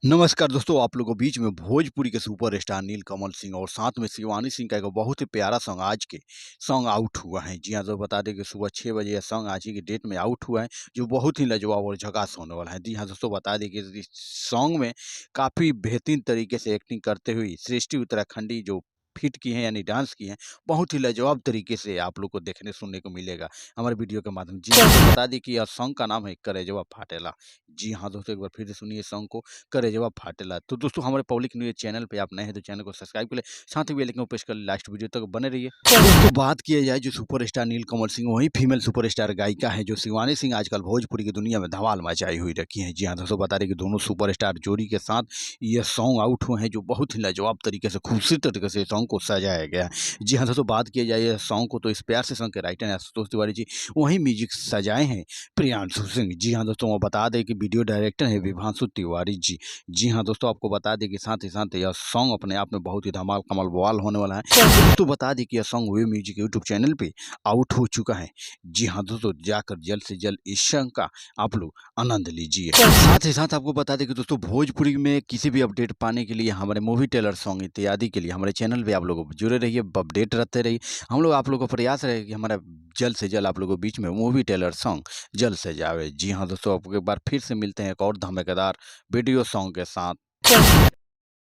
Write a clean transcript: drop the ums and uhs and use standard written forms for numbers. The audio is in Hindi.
नमस्कार दोस्तों, आप लोगों के बीच में भोजपुरी के सुपरस्टार नीलकमल सिंह और साथ में शिवानी सिंह का एक बहुत ही प्यारा सॉन्ग आज के सॉन्ग आउट हुआ है। जी हाँ, तो बता दें कि सुबह 6 बजे यह सॉन्ग आज ही की डेट में आउट हुआ है, जो बहुत ही लाजवाब और झकास होने वाला है। जी हाँ दोस्तों, बता दें कि इस सॉन्ग में काफ़ी बेहतरीन तरीके से एक्टिंग करते हुए सृष्टि उत्तराखंडी जो फिट की हैं यानी डांस की हैं, बहुत ही लाजवाब तरीके से आप लोग को देखने सुनने को मिलेगा हमारे वीडियो के माध्यम। जी हाँ, तो बता दें कि यह सॉन्ग का नाम है करेजवा फाटेला। जी हाँ दोस्तों, एक बार फिर से सुनिए सॉन्ग को, करेजवा फाटेला। तो दोस्तों, हमारे पब्लिक न्यूज़ चैनल पे आप नए हैं तो चैनल को सब्सक्राइब कर लें, साथ ही बेल आइकन को प्रेस कर लें। लास्ट वीडियो तक बने रहिए। तो दोस्तों, बात किया जाए जो सुपरस्टार नीलकमल सिंह, वही फीमेल सुपरस्टार गायिका है जो शिवानी सिंह आजकल भोजपुरी की दुनिया में धमाल मचाई हुई रखी है। जी हाँ दोस्तों, बता रहे कि दोनों सुपरस्टार जोड़ी के साथ ये सॉन्ग आउट हुए हैं, जो बहुत ही लाजवाब तरीके से खूबसूरत तरीके से सॉन्ग को सजाया गया है। जी हाँ दोस्तों, बात किया जाए सॉन्ग को तो इस प्यार से सॉन्ग के राइटर हैं आशुतोष तिवारी जी, वही म्यूजिक सजाए हैं प्रियांशु सिंह। जी हाँ दोस्तों, वो बता दें कि वीडियो डायरेक्टर है विभांशु तिवारी जी। जी हाँ दोस्तों, आपको बता दें कि साथ ही साथ यह सॉन्ग अपने आप में बहुत ही धमाल कमाल बवाल होने वाला है। तो दोस्तों, बता दें कि यह सॉन्ग वे म्यूजिक यूट्यूब चैनल पे आउट हो चुका है। जी हाँ दोस्तों, जाकर जल्द से जल्द इस सॉन्ग का आप लोग आनंद लीजिए। साथ ही साथ आपको बता दें कि दोस्तों, भोजपुरी में किसी भी अपडेट पाने के लिए, हमारे मूवी टेलर सॉन्ग इत्यादि के लिए हमारे चैनल पे आप लोग जुड़े रहिए, अपडेट रहते रहिए। हम लोग आप लोगों का प्रयास रहे कि हमारा जल्द से जल्द आप लोगों के बीच में मूवी टेलर सॉन्ग जल्द से जावे। जी हाँ दोस्तों, आपको एक बार फिर से मिलते हैं एक और धमाकेदार वीडियो सॉन्ग के साथ।